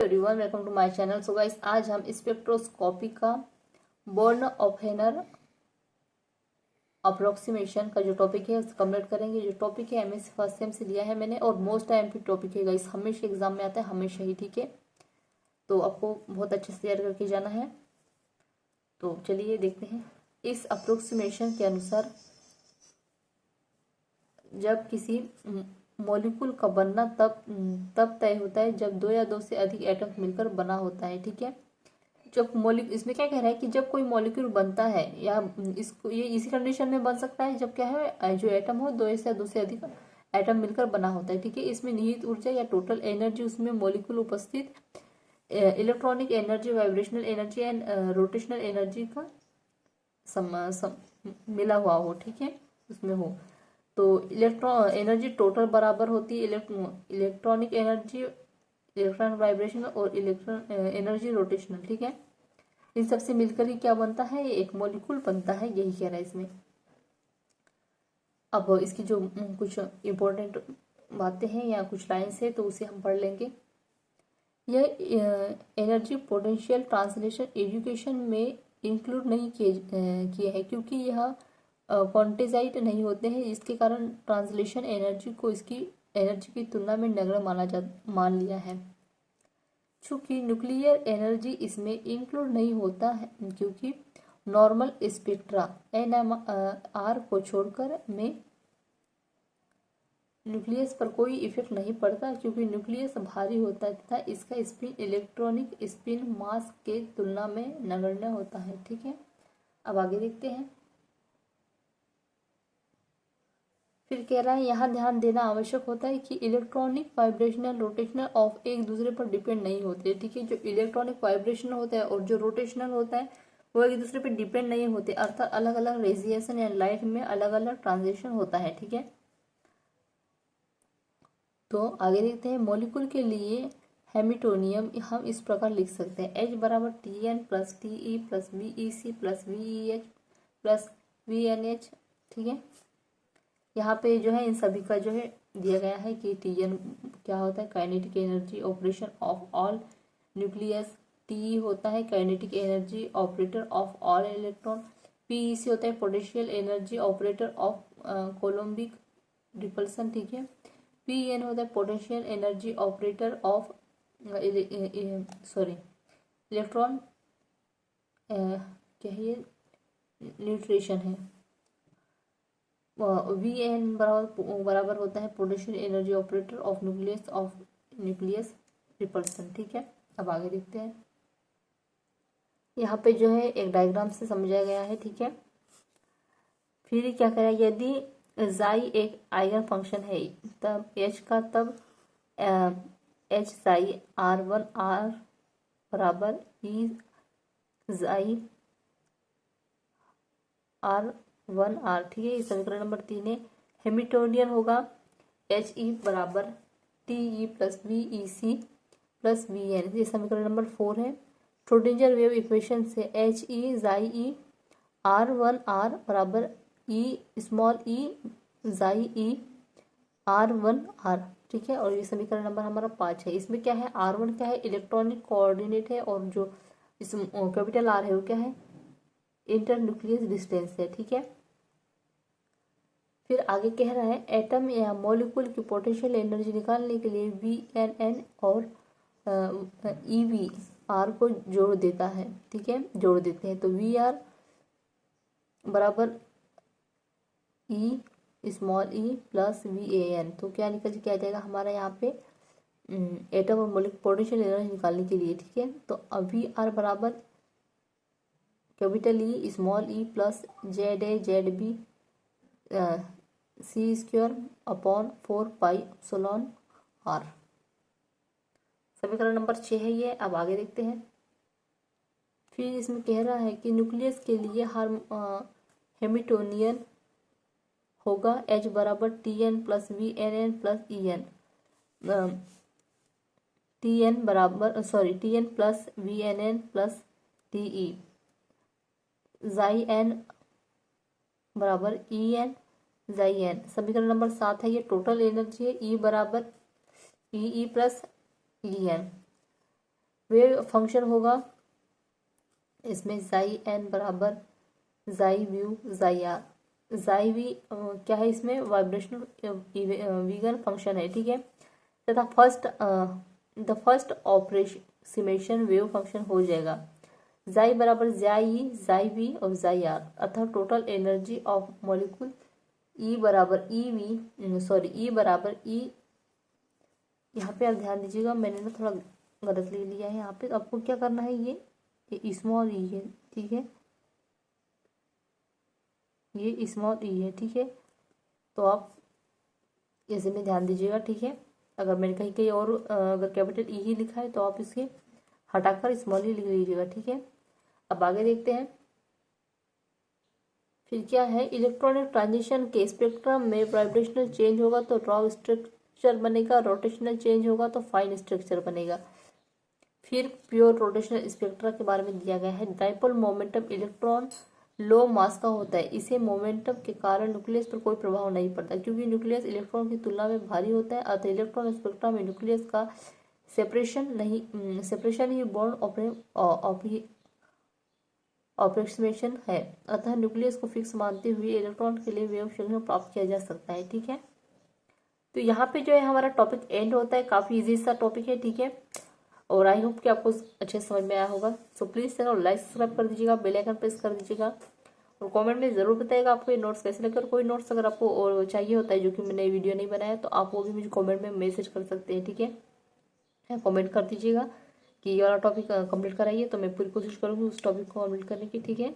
Everyone, welcome to my channel. So guys, आज हम spectroscopy का बॉर्न-ओपेनर अप्रोक्सीमेशन का जो टॉपिक है उसे कंप्लीट करेंगे। जो टॉपिक है एमएससी फर्स्ट सेम से लिया है मैंने और मोस्ट आईएमपी टॉपिक है गाइस, हमेशा एग्जाम में आता है, हमेशा ही। ठीक है, तो आपको बहुत अच्छे से तैयार करके जाना है। तो चलिए देखते हैं। इस अप्रोक्सीमेशन के अनुसार जब किसी मॉलिक्यूल का बनना तब तय होता है जब दो या दो से अधिक एटम मिलकर बना होता है। ठीक है, जब मॉलिक्यूल, इसमें क्या कह रहा है कि जब कोई मॉलिक्यूल बनता है या इसको ये इसी कंडीशन में बन सकता है जब क्या है, जो एटम हो दो से अधिक एटम मिलकर बना होता है। ठीक है, इसमें निहित ऊर्जा या टोटल एनर्जी, उसमें मॉलिक्यूल उपस्थित electronic energy, vibrational energy and rotational energy का मिला हुआ हो। ठीक है, उसमें हो तो इलेक्ट्रॉन एनर्जी टोटल बराबर होती है इलेक्ट्रॉनिक एनर्जी, इलेक्ट्रॉन वाइब्रेशन और इलेक्ट्रॉन एनर्जी रोटेशनल। ठीक है, इन सबसे मिलकर ही क्या बनता है, ये एक मॉलिक्यूल बनता है, यही कह रहा है इसमें। अब इसकी जो कुछ इम्पोर्टेंट बातें हैं या कुछ लाइन्स है तो उसे हम पढ़ लेंगे। यह एनर्जी पोटेंशियल ट्रांसलेशन एजुकेशन में इंक्लूड नहीं किए हैं क्योंकि यह क्वांटिजाइड नहीं होते हैं। इसके कारण ट्रांसलेशन एनर्जी को इसकी एनर्जी की तुलना में नगण्य मान लिया है। चूंकि न्यूक्लियर एनर्जी इसमें इंक्लूड नहीं होता है क्योंकि नॉर्मल स्पेक्ट्रा NMR को छोड़कर में न्यूक्लियस पर कोई इफेक्ट नहीं पड़ता क्योंकि न्यूक्लियस भारी होता है तथा इसका स्पिन इलेक्ट्रॉनिक स्पिन मास के तुलना में नगण्य होता है। ठीक है, अब आगे देखते हैं। फिर कह रहा है यहाँ ध्यान देना आवश्यक होता है कि इलेक्ट्रॉनिक वाइब्रेशनल रोटेशनल ऑफ एक दूसरे पर डिपेंड नहीं होते। ठीक है, जो इलेक्ट्रॉनिक वाइब्रेशन होता है और जो रोटेशनल होता है वो एक दूसरे पर डिपेंड नहीं होते, अर्थात अलग अलग रेडिएशन या लाइट में अलग अलग ट्रांजिशन होता है। ठीक है, तो आगे देखते हैं। मॉलिक्यूल के लिए हैमिल्टोनियम हम इस प्रकार लिख सकते हैं, H बराबर Tn plus Te plus VEC plus VEH plus VNH। ठीक है, यहाँ पे जो है इन सभी का जो है दिया गया है कि Tn क्या होता है, kinetic energy operation of all nucleus. Te होता है kinetic energy operator of all electron. PEC होता है potential energy operator of coulombic repulsion. ठीक है, Pn होता है potential energy operator of electron क्या है, ये न्यूट्रेशन है। Vn बराबर होता है potential energy operator of nucleus repulsion. ठीक है, अब आगे देखते हैं। यहाँ पे जो है एक डायग्राम से समझाया गया है। ठीक है, फिर क्या करें, यदि जाई एक आइगन फंक्शन है तब H का तब H जाई R1 R बराबर E जाई R1 R। ठीक है, समीकरण नंबर 3 है। हैमिल्टोनियन होगा HE बराबर TE plus VEC plus VN, ये समीकरण नंबर 4 है। श्रोडिंगर वेव इक्वेशन से HE जाई E R1 R बराबर E स्मॉल e जाई E R1 R। ठीक है, और ये समीकरण नंबर हमारा 5 है। इसमें क्या है, R1 क्या है, इलेक्ट्रॉनिक कोऑर्डिनेट है और जो इस कैपिटल R है वो क्या है, इंटरन्यूक्लियस डिस्टेंस है। ठीक है, फिर आगे कह रहा है एटम या मॉलिक्यूल की पोटेंशियल एनर्जी निकालने के लिए VNN और EVR को जोड़ देता है। ठीक है, जोड़ देते हैं तो VR बराबर E small e plus VAN, तो क्या निकल के आ जाएगा हमारा यहाँ पे एटम और मॉलिक्यूल पोटेंशियल एनर्जी निकालने के लिए। ठीक है, तो अब VR बराबर capital E small e plus ZA ZB C² upon 4 pi epsilon R। समीकरण नंबर 6 है ये। अब आगे देखते हैं। फिर इसमें कह रहा है कि न्यूक्लियस के लिए हैमिल्टोनियन होगा H बराबर Tn plus VNN plus EN। Tn plus VNN plus TE। जाई N बराबर EN जाई N। समीकरण नंबर 7 है, ये टोटल एनर्जी है। E बराबर EE plus EN। Wave function होगा इसमें जाई एन बराबर जाई व्यू जाई आर। जाई वी क्या है, इसमें वाइब्रेशनल वीगन फंक्शन है, ठीक है। तथा फर्स्ट ऑप्रेसिमेशन वेव फंक्शन हो जाएगा जाई बराबर जाई जाई वी और जाई आर, अर्थात टोटल एनर्जी ऑफ मॉलिक्यूल ई बराबर ई बराबर ई। यहाँ पे आप ध्यान दीजिएगा, मैंने ना थोड़ा गलत ले लिया है। यहाँ पे आपको क्या करना है, ये स्मॉल ई है, ठीक है, ये स्मॉल ई है, ठीक है। तो आप इसी में ध्यान दीजिएगा, ठीक है। अगर मैंने कहीं कहीं और अगर कैपिटल ई ही लिखा है तो आप इसे हटाकर स्मॉल ई लिख लीजिएगा, ठीक है। अब आगे देखते हैं फिर क्या है। इलेक्ट्रॉनिक ट्रांजिशन के स्पेक्ट्रम में वाइब्रेशनल चेंज होगा तो रॉ स्ट्रक्चर बनेगा, रोटेशनल चेंज होगा तो फाइन स्ट्रक्चर बनेगा। फिर प्योर रोटेशनल स्पेक्ट्रा के बारे में दिया गया है। डाइपोल मोमेंटम इलेक्ट्रॉन लो मास का होता है, इसे मोमेंटम के कारण न्यूक्लियस पर कोई प्रभाव नहीं पड़ता क्योंकि न्यूक्लियस इलेक्ट्रॉन की तुलना में भारी होता है। अतः इलेक्ट्रॉन स्पेक्ट्रा में न्यूक्लियस का सेपरेशन ही बॉन्ड ऑप्रेक्सिमेशन है। अतः न्यूक्लियस को फिक्स मानते हुए इलेक्ट्रॉन के लिए वेव फंक्शन प्राप्त किया जा सकता है, ठीक है। तो यहाँ पे जो है हमारा टॉपिक एंड होता है। काफी इजी सा टॉपिक है, ठीक है। और आई होप कि आपको अच्छे समझ में आया होगा। So please channel like subscribe कर दीजिएगा, बेल आइकन प्रेस कर दीजिएगा और कमेंट में जरूर बताइएगा आपको ये नोट्स कैसे लगे। और कोई नोट्स अगर आपको और चाहिए होता है जो कि मैंने वीडियो नहीं बनाया तो आप वो भी मुझे कमेंट में मैसेज कर सकते हैं, ठीक है। कमेंट कर दीजिएगा कि ये वाला टॉपिक कंप्लीट कराइए, तो मैं पूरी कोशिश करूँगी उस टॉपिक को कंप्लीट करने की, ठीक है।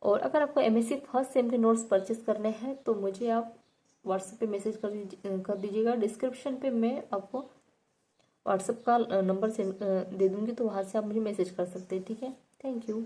और अगर आपको MSc फर्स्ट सेम के नोट्स परचेस करने हैं तो मुझे आप व्हाट्सएप पे मैसेज कर दीजिएगा। डिस्क्रिप्शन पे मैं आपको व्हाट्सएप का नंबर दे दूँगी, तो वहाँ से आप मुझे मैसेज कर सकते हैं, ठीक है। Thank you.